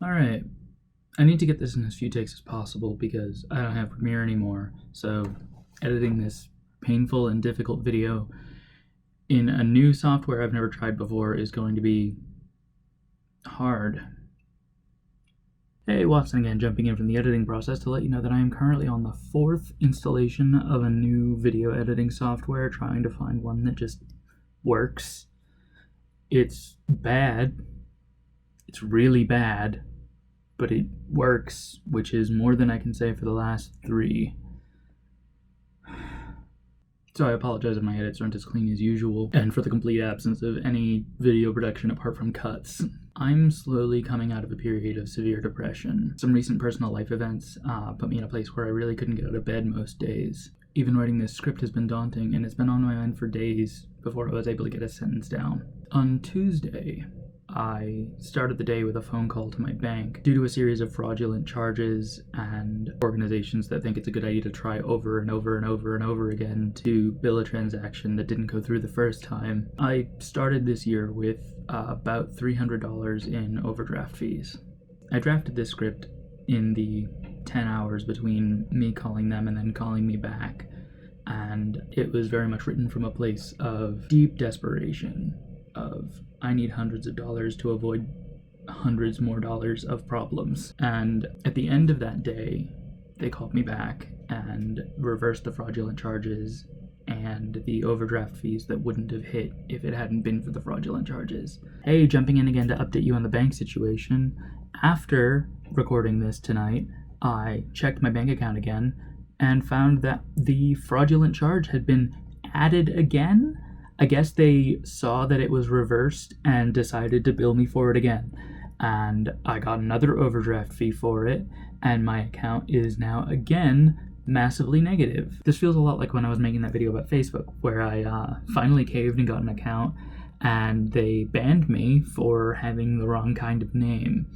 Alright, I need to get this in as few takes as possible because I don't have Premiere anymore, so editing this painful and difficult video in a new software I've never tried before is going to be hard. Hey, Watson again, jumping in from the editing process to let you know that I am currently on the 4th installation of a new video editing software, trying to find one that just works. It's bad. It's really bad, but it works, which is more than I can say for the last 3. So I apologize if my edits aren't as clean as usual, and for the complete absence of any video production apart from cuts. I'm slowly coming out of a period of severe depression. Some recent personal life events put me in a place where I really couldn't get out of bed most days. Even writing this script has been daunting, and it's been on my mind for days before I was able to get a sentence down. On Tuesday, I started the day with a phone call to my bank due to a series of fraudulent charges and organizations that think it's a good idea to try over and over and over and over again to bill a transaction that didn't go through the first time. I started this year with about $300 in overdraft fees. I drafted this script in the 10 hours between me calling them and then calling me back, and it was very much written from a place of deep desperation, of I need hundreds of dollars to avoid hundreds more dollars of problems. And at the end of that day, they called me back and reversed the fraudulent charges and the overdraft fees that wouldn't have hit if it hadn't been for the fraudulent charges. Hey, jumping in again to update you on the bank situation. After recording this tonight, I checked my bank account again and found that the fraudulent charge had been added again. I guess they saw that it was reversed and decided to bill me for it again. And I got another overdraft fee for it, and my account is now again massively negative. This feels a lot like when I was making that video about Facebook, where I finally caved and got an account, and they banned me for having the wrong kind of name.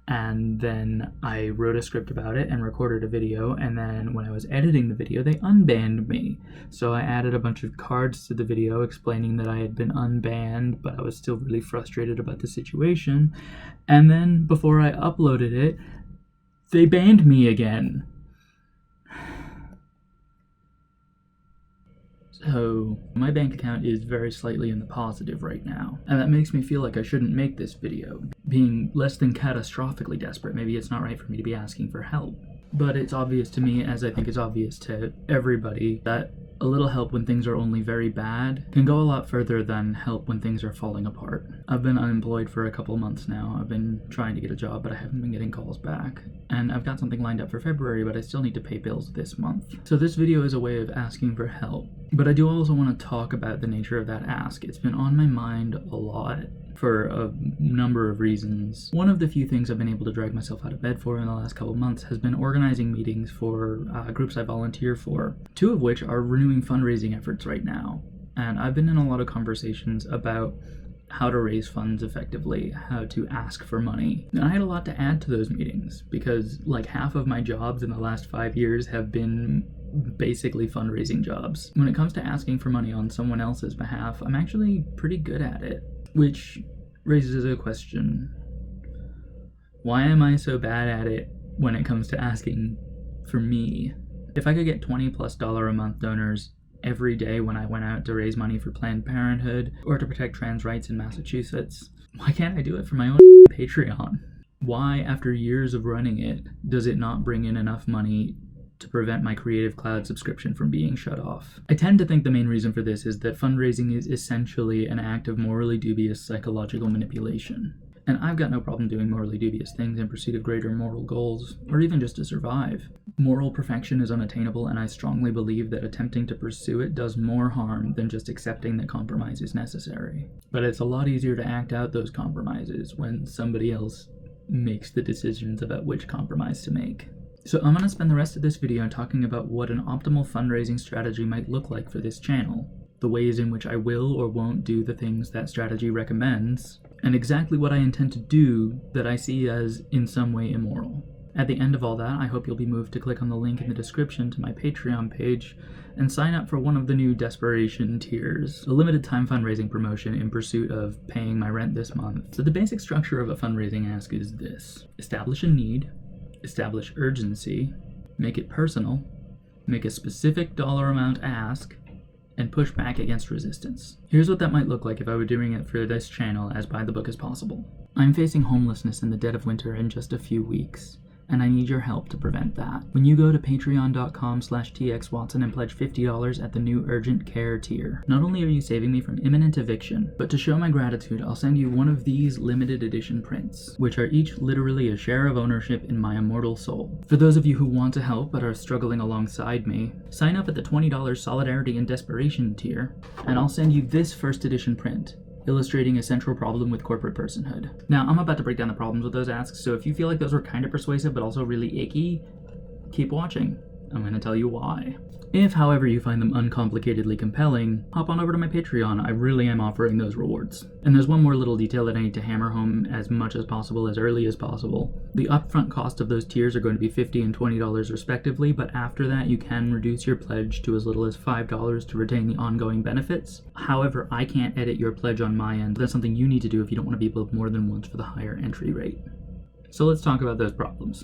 And then I wrote a script about it and recorded a video, and then when I was editing the video, they unbanned me. So I added a bunch of cards to the video explaining that I had been unbanned, but I was still really frustrated about the situation. And then before I uploaded it, they banned me again. So my bank account is very slightly in the positive right now, and that makes me feel like I shouldn't make this video. Being less than catastrophically desperate, maybe it's not right for me to be asking for help. But it's obvious to me, as I think it's obvious to everybody, that a little help when things are only very bad can go a lot further than help when things are falling apart. I've been unemployed for a couple months now. I've been trying to get a job, but I haven't been getting calls back. And I've got something lined up for February, but I still need to pay bills this month. So this video is a way of asking for help. But I do also want to talk about the nature of that ask. It's been on my mind a lot for a number of reasons. One of the few things I've been able to drag myself out of bed for in the last couple months has been organizing meetings for groups I volunteer for, 2 of which are renewing fundraising efforts right now. And I've been in a lot of conversations about how to raise funds effectively, how to ask for money. And I had a lot to add to those meetings because like half of my jobs in the last 5 years have been basically fundraising jobs. When it comes to asking for money on someone else's behalf, I'm actually pretty good at it, which raises a question. Why am I so bad at it when it comes to asking for me? If I could get $20+ a month donors every day when I went out to raise money for Planned Parenthood or to protect trans rights in Massachusetts, why can't I do it for my own Patreon? Why, after years of running it, does it not bring in enough money to prevent my Creative Cloud subscription from being shut off? I tend to think the main reason for this is that fundraising is essentially an act of morally dubious psychological manipulation. And I've got no problem doing morally dubious things in pursuit of greater moral goals, or even just to survive. Moral perfection is unattainable, and I strongly believe that attempting to pursue it does more harm than just accepting that compromise is necessary. But it's a lot easier to act out those compromises when somebody else makes the decisions about which compromise to make. So I'm going to spend the rest of this video talking about what an optimal fundraising strategy might look like for this channel, the ways in which I will or won't do the things that strategy recommends, and exactly what I intend to do that I see as in some way immoral. At the end of all that, I hope you'll be moved to click on the link in the description to my Patreon page and sign up for one of the new Desperation tiers, a limited time fundraising promotion in pursuit of paying my rent this month. So the basic structure of a fundraising ask is this: establish a need, establish urgency, make it personal, make a specific dollar amount ask, and push back against resistance. Here's what that might look like if I were doing it for this channel as by the book as possible. I'm facing homelessness in the dead of winter in just a few weeks, and I need your help to prevent that. When you go to patreon.com/txwatson and pledge $50 at the new urgent care tier, not only are you saving me from imminent eviction, but to show my gratitude, I'll send you one of these limited edition prints, which are each literally a share of ownership in my immortal soul. For those of you who want to help but are struggling alongside me, sign up at the $20 Solidarity and Desperation tier, and I'll send you this first edition print, illustrating a central problem with corporate personhood. Now, I'm about to break down the problems with those asks, so if you feel like those were kind of persuasive but also really icky, keep watching. I'm going to tell you why. If, however, you find them uncomplicatedly compelling, hop on over to my Patreon. I really am offering those rewards. And there's one more little detail that I need to hammer home as much as possible, as early as possible. The upfront cost of those tiers are going to be $50 and $20 respectively, but after that you can reduce your pledge to as little as $5 to retain the ongoing benefits. However, I can't edit your pledge on my end. That's something you need to do if you don't want to be billed more than once for the higher entry rate. So let's talk about those problems.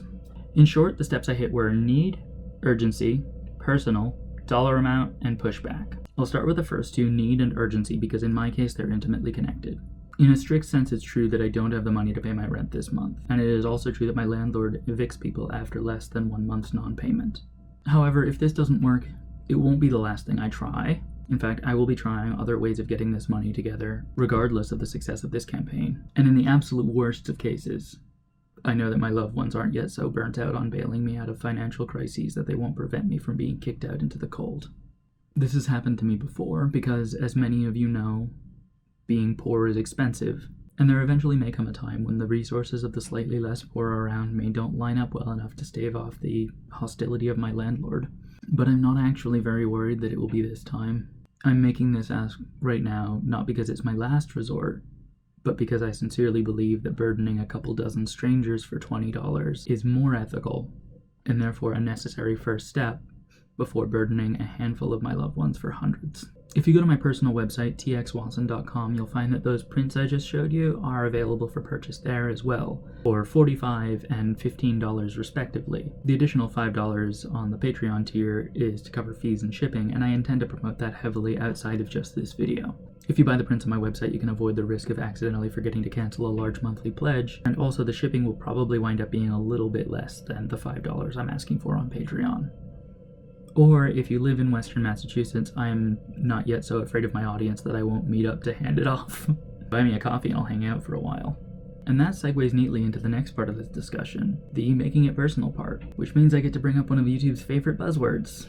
In short, the steps I hit were need, urgency, personal, dollar amount, and pushback. I'll start with the first two, need and urgency, because in my case they're intimately connected. In a strict sense, it's true that I don't have the money to pay my rent this month, and it is also true that my landlord evicts people after less than 1 month's non-payment. However, if this doesn't work, it won't be the last thing I try. In fact, I will be trying other ways of getting this money together, regardless of the success of this campaign. And in the absolute worst of cases, I know that my loved ones aren't yet so burnt out on bailing me out of financial crises that they won't prevent me from being kicked out into the cold. This has happened to me before because, as many of you know, being poor is expensive, and there eventually may come a time when the resources of the slightly less poor around me don't line up well enough to stave off the hostility of my landlord. But I'm not actually very worried that it will be this time. I'm making this ask right now not because it's my last resort, but because I sincerely believe that burdening a couple dozen strangers for $20 is more ethical, and therefore a necessary first step, before burdening a handful of my loved ones for hundreds. If you go to my personal website, txwatson.com, you'll find that those prints I just showed you are available for purchase there as well, for $45 and $15 respectively. The additional $5 on the Patreon tier is to cover fees and shipping, and I intend to promote that heavily outside of just this video. If you buy the prints on my website, you can avoid the risk of accidentally forgetting to cancel a large monthly pledge, and also the shipping will probably wind up being a little bit less than the $5 I'm asking for on Patreon. Or if you live in Western Massachusetts, I'm not yet so afraid of my audience that I won't meet up to hand it off. Buy me a coffee and I'll hang out for a while. And that segues neatly into the next part of this discussion, the making it personal part, which means I get to bring up one of YouTube's favorite buzzwords: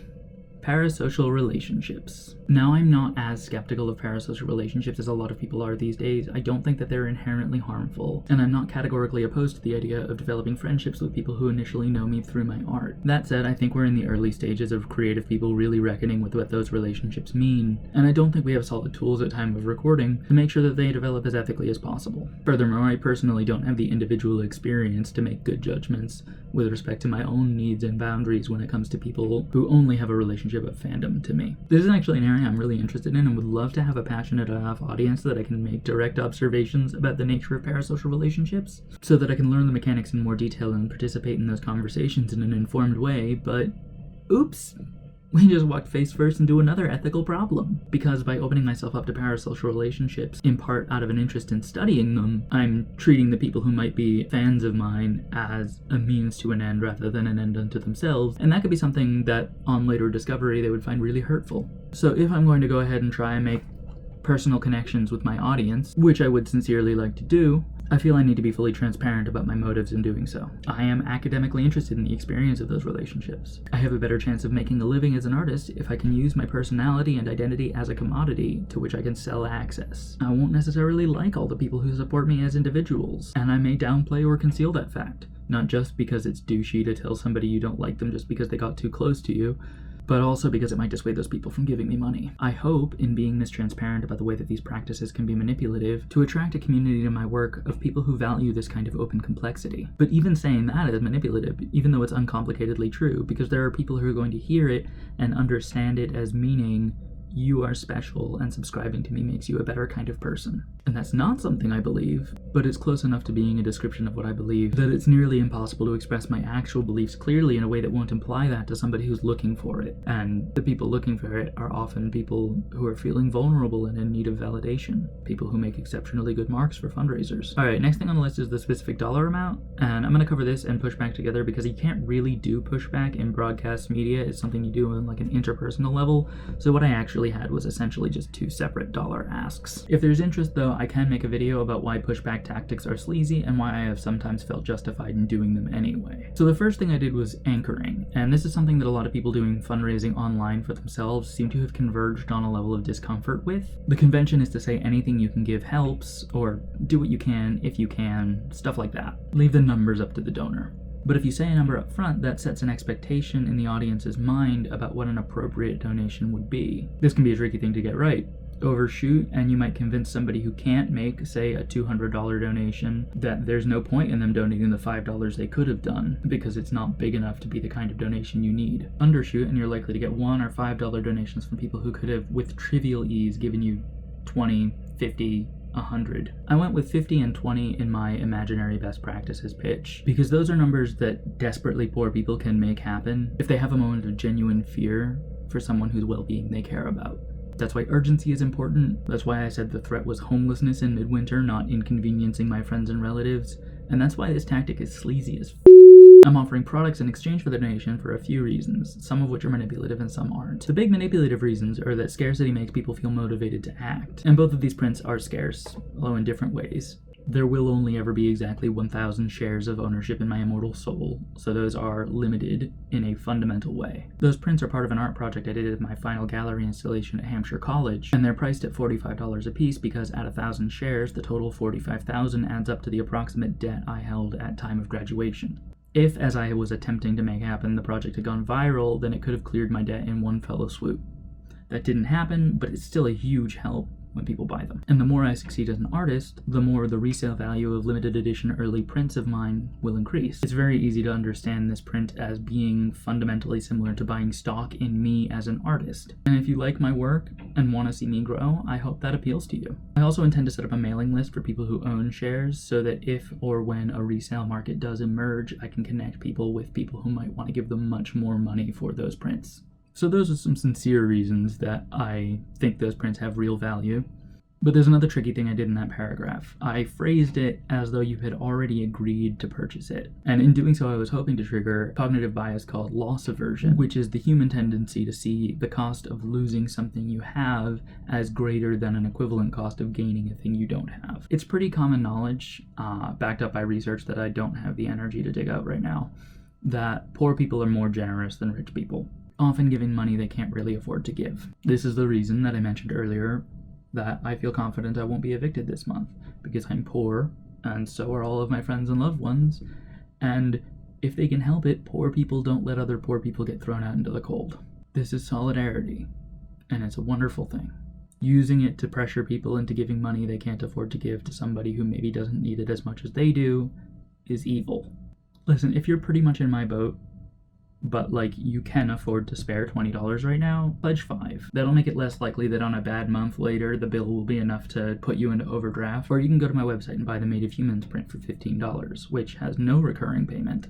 parasocial relationships. Now, I'm not as skeptical of parasocial relationships as a lot of people are these days. I don't think that they're inherently harmful, and I'm not categorically opposed to the idea of developing friendships with people who initially know me through my art. That said, I think we're in the early stages of creative people really reckoning with what those relationships mean, and I don't think we have solid tools at time of recording to make sure that they develop as ethically as possible. Furthermore, I personally don't have the individual experience to make good judgments with respect to my own needs and boundaries when it comes to people who only have a relationship of fandom to me. This is actually an area I'm really interested in and would love to have a passionate enough audience that I can make direct observations about the nature of parasocial relationships, so that I can learn the mechanics in more detail and participate in those conversations in an informed way, but oops! We just walked face first into another ethical problem. Because by opening myself up to parasocial relationships, in part out of an interest in studying them, I'm treating the people who might be fans of mine as a means to an end rather than an end unto themselves, and that could be something that, on later discovery, they would find really hurtful. So if I'm going to go ahead and try and make personal connections with my audience, which I would sincerely like to do, I feel I need to be fully transparent about my motives in doing so. I am academically interested in the experience of those relationships. I have a better chance of making a living as an artist if I can use my personality and identity as a commodity to which I can sell access. I won't necessarily like all the people who support me as individuals, and I may downplay or conceal that fact. Not just because it's douchey to tell somebody you don't like them just because they got too close to you, but also because it might dissuade those people from giving me money. I hope, in being this transparent about the way that these practices can be manipulative, to attract a community to my work of people who value this kind of open complexity. But even saying that is manipulative, even though it's uncomplicatedly true, because there are people who are going to hear it and understand it as meaning you are special and subscribing to me makes you a better kind of person. And that's not something I believe, but it's close enough to being a description of what I believe that it's nearly impossible to express my actual beliefs clearly in a way that won't imply that to somebody who's looking for it. And the people looking for it are often people who are feeling vulnerable and in need of validation, people who make exceptionally good marks for fundraisers. Alright, next thing on the list is the specific dollar amount, and I'm going to cover this and pushback together because you can't really do pushback in broadcast media. It's something you do on like an interpersonal level, so what I actually had was essentially just two separate dollar asks. If there's interest though, I can make a video about why pushback tactics are sleazy and why I have sometimes felt justified in doing them anyway. So the first thing I did was anchoring, and this is something that a lot of people doing fundraising online for themselves seem to have converged on a level of discomfort with. The convention is to say anything you can give helps, or do what you can if you can, stuff like that. Leave the numbers up to the donor. But if you say a number up front, that sets an expectation in the audience's mind about what an appropriate donation would be. This can be a tricky thing to get right. Overshoot, and you might convince somebody who can't make, say, a $200 donation that there's no point in them donating the $5 they could have done because it's not big enough to be the kind of donation you need. Undershoot, and you're likely to get $1 or $5 donations from people who could have, with trivial ease, given you 20, 50, 100. I went with 50 and 20 in my imaginary best practices pitch because those are numbers that desperately poor people can make happen if they have a moment of genuine fear for someone whose well-being they care about. That's why urgency is important. That's why I said the threat was homelessness in midwinter, not inconveniencing my friends and relatives. And that's why this tactic is sleazy as I'm offering products in exchange for the donation for a few reasons, some of which are manipulative and some aren't. The big manipulative reasons are that scarcity makes people feel motivated to act, and both of these prints are scarce, although in different ways. There will only ever be exactly 1,000 shares of ownership in my immortal soul, so those are limited in a fundamental way. Those prints are part of an art project I did at my final gallery installation at Hampshire College, and they're priced at $45 a piece because at 1,000 shares, the total 45,000 adds up to the approximate debt I held at time of graduation. If, as I was attempting to make happen, the project had gone viral, then it could have cleared my debt in one fell swoop. That didn't happen, but it's still a huge help when people buy them. And the more I succeed as an artist, the more the resale value of limited edition early prints of mine will increase. It's very easy to understand this print as being fundamentally similar to buying stock in me as an artist. And if you like my work and want to see me grow, I hope that appeals to you. I also intend to set up a mailing list for people who own shares so that if or when a resale market does emerge, I can connect people with people who might want to give them much more money for those prints. So those are some sincere reasons that I think those prints have real value. But there's another tricky thing I did in that paragraph. I phrased it as though you had already agreed to purchase it. And in doing so, I was hoping to trigger a cognitive bias called loss aversion, which is the human tendency to see the cost of losing something you have as greater than an equivalent cost of gaining a thing you don't have. It's pretty common knowledge, backed up by research that I don't have the energy to dig out right now, that poor people are more generous than rich people, often giving money they can't really afford to give. This is the reason that I mentioned earlier that I feel confident I won't be evicted this month, because I'm poor, and so are all of my friends and loved ones, and if they can help it, poor people don't let other poor people get thrown out into the cold. This is solidarity, and it's a wonderful thing. Using it to pressure people into giving money they can't afford to give to somebody who maybe doesn't need it as much as they do is evil. Listen, if you're pretty much in my boat, but like you can afford to spare $20 right now, pledge $5. That'll make it less likely that on a bad month later the bill will be enough to put you into overdraft. Or you can go to my website and buy the Made of Humans print for $15, which has no recurring payment,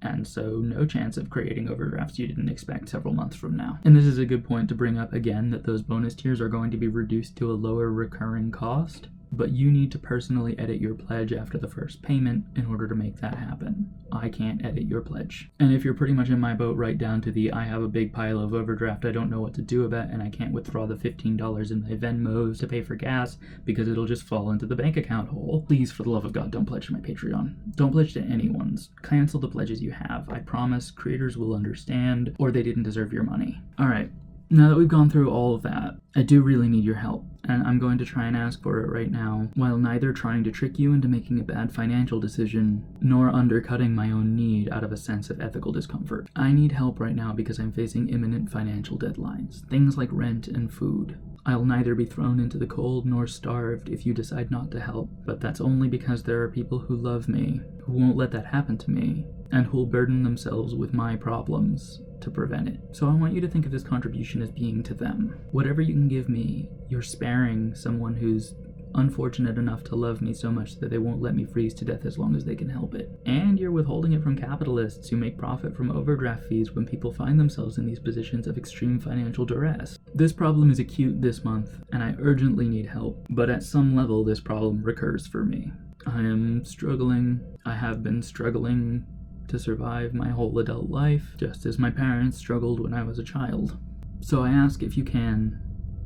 and so no chance of creating overdrafts you didn't expect several months from now. And this is a good point to bring up again, that those bonus tiers are going to be reduced to a lower recurring cost, but you need to personally edit your pledge after the first payment in order to make that happen. I can't edit your pledge. And if you're pretty much in my boat right down to the I have a big pile of overdraft I don't know what to do about and I can't withdraw the $15 in my Venmos to pay for gas because it'll just fall into the bank account hole, please, for the love of God, don't pledge to my Patreon. Don't pledge to anyone's. Cancel the pledges you have. I promise creators will understand, or they didn't deserve your money. Alright. Now that we've gone through all of that, I do really need your help, and I'm going to try and ask for it right now, while neither trying to trick you into making a bad financial decision, nor undercutting my own need out of a sense of ethical discomfort. I need help right now because I'm facing imminent financial deadlines, things like rent and food. I'll neither be thrown into the cold nor starved if you decide not to help, but that's only because there are people who love me, who won't let that happen to me, and who'll burden themselves with my problems to prevent it. So I want you to think of this contribution as being to them. Whatever you can give me, you're sparing someone who's unfortunate enough to love me so much that they won't let me freeze to death as long as they can help it. And you're withholding it from capitalists who make profit from overdraft fees when people find themselves in these positions of extreme financial duress. This problem is acute this month, and I urgently need help, but at some level this problem recurs for me. I am struggling. I have been struggling to survive my whole adult life, just as my parents struggled when I was a child. So I ask if you can,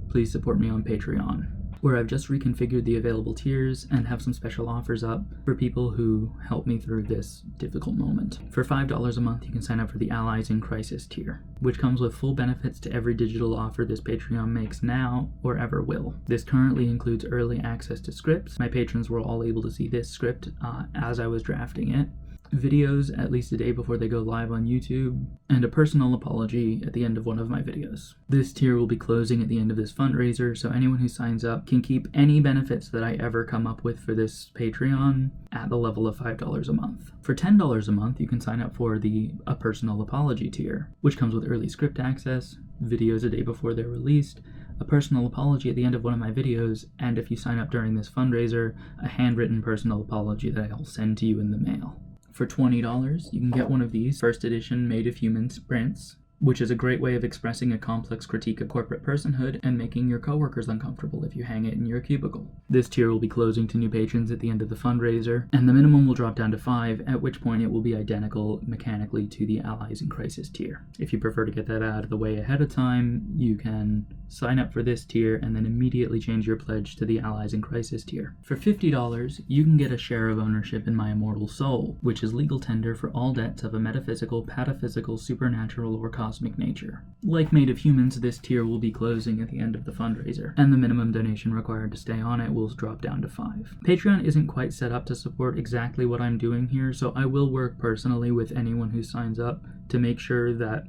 please support me on Patreon, where I've just reconfigured the available tiers and have some special offers up for people who help me through this difficult moment. For $5 a month, you can sign up for the Allies in Crisis tier, which comes with full benefits to every digital offer this Patreon makes now or ever will. This currently includes early access to scripts. My patrons were all able to see this script as I was drafting it, videos at least a day before they go live on YouTube, and a personal apology at the end of one of my videos. This tier will be closing at the end of this fundraiser, so anyone who signs up can keep any benefits that I ever come up with for this Patreon at the level of $5 a month. For $10 a month, you can sign up for a personal apology tier, which comes with early script access, videos a day before they're released, a personal apology at the end of one of my videos, and if you sign up during this fundraiser, a handwritten personal apology that I'll send to you in the mail. For $20, you can get one of these first edition Made of Humans prints, which is a great way of expressing a complex critique of corporate personhood and making your coworkers uncomfortable if you hang it in your cubicle. This tier will be closing to new patrons at the end of the fundraiser, and the minimum will drop down to 5, at which point it will be identical mechanically to the Allies in Crisis tier. If you prefer to get that out of the way ahead of time, you can sign up for this tier and then immediately change your pledge to the Allies in Crisis tier. For $50, you can get a share of ownership in my immortal soul, which is legal tender for all debts of a metaphysical, pataphysical, supernatural, or cosmic nature. Like Made of Humans, this tier will be closing at the end of the fundraiser, and the minimum donation required to stay on it will drop down to 5. Patreon isn't quite set up to support exactly what I'm doing here, so I will work personally with anyone who signs up to make sure that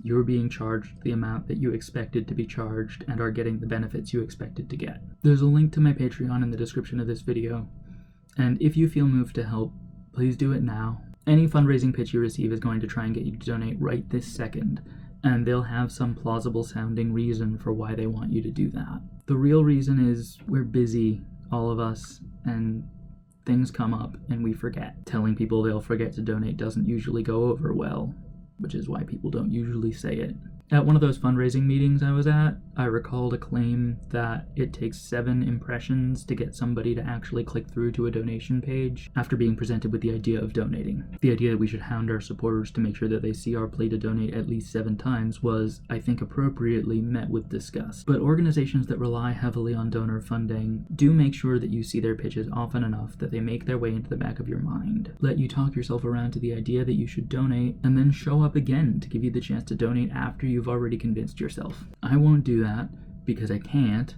you're being charged the amount that you expected to be charged and are getting the benefits you expected to get. There's a link to my Patreon in the description of this video, and if you feel moved to help, please do it now. Any fundraising pitch you receive is going to try and get you to donate right this second, and they'll have some plausible sounding reason for why they want you to do that. The real reason is we're busy, all of us, and things come up and we forget. Telling people they'll forget to donate doesn't usually go over well, which is why people don't usually say it. At one of those fundraising meetings I was at, I recalled a claim that it takes 7 impressions to get somebody to actually click through to a donation page after being presented with the idea of donating. The idea that we should hound our supporters to make sure that they see our plea to donate at least 7 times was, I think appropriately, met with disgust. But organizations that rely heavily on donor funding do make sure that you see their pitches often enough that they make their way into the back of your mind, let you talk yourself around to the idea that you should donate, and then show up again to give you the chance to donate after you've already convinced yourself. I won't do that because I can't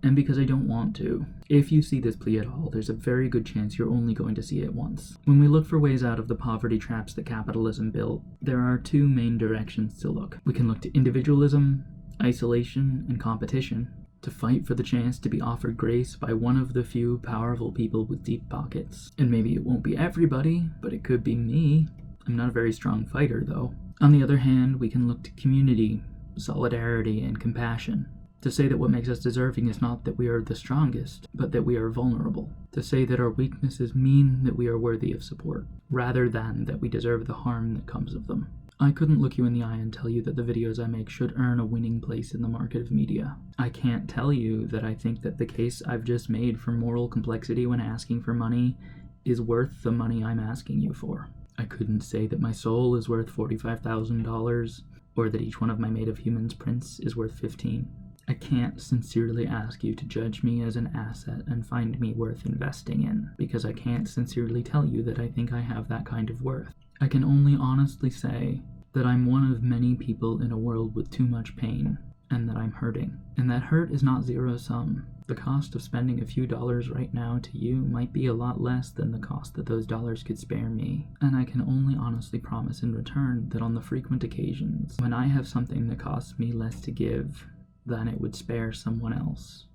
and because I don't want to. If you see this plea at all, there's a very good chance you're only going to see it once. When we look for ways out of the poverty traps that capitalism built, there are 2 main directions to look. We can look to individualism, isolation, and competition, to fight for the chance to be offered grace by one of the few powerful people with deep pockets. And maybe it won't be everybody, but it could be me. I'm not a very strong fighter, though. On the other hand, we can look to community, solidarity, and compassion, to say that what makes us deserving is not that we are the strongest, but that we are vulnerable, to say that our weaknesses mean that we are worthy of support, rather than that we deserve the harm that comes of them. I couldn't look you in the eye and tell you that the videos I make should earn a winning place in the market of media. I can't tell you that I think that the case I've just made for moral complexity when asking for money is worth the money I'm asking you for. I couldn't say that my soul is worth $45,000, or that each one of my Made of Humans prints is worth 15. I can't sincerely ask you to judge me as an asset and find me worth investing in, because I can't sincerely tell you that I think I have that kind of worth. I can only honestly say that I'm one of many people in a world with too much pain, and that I'm hurting. And that hurt is not zero sum. The cost of spending a few dollars right now to you might be a lot less than the cost that those dollars could spare me. And I can only honestly promise in return that on the frequent occasions when I have something that costs me less to give than it would spare someone else,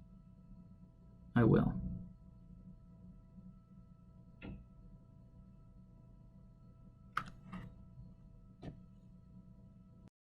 I will.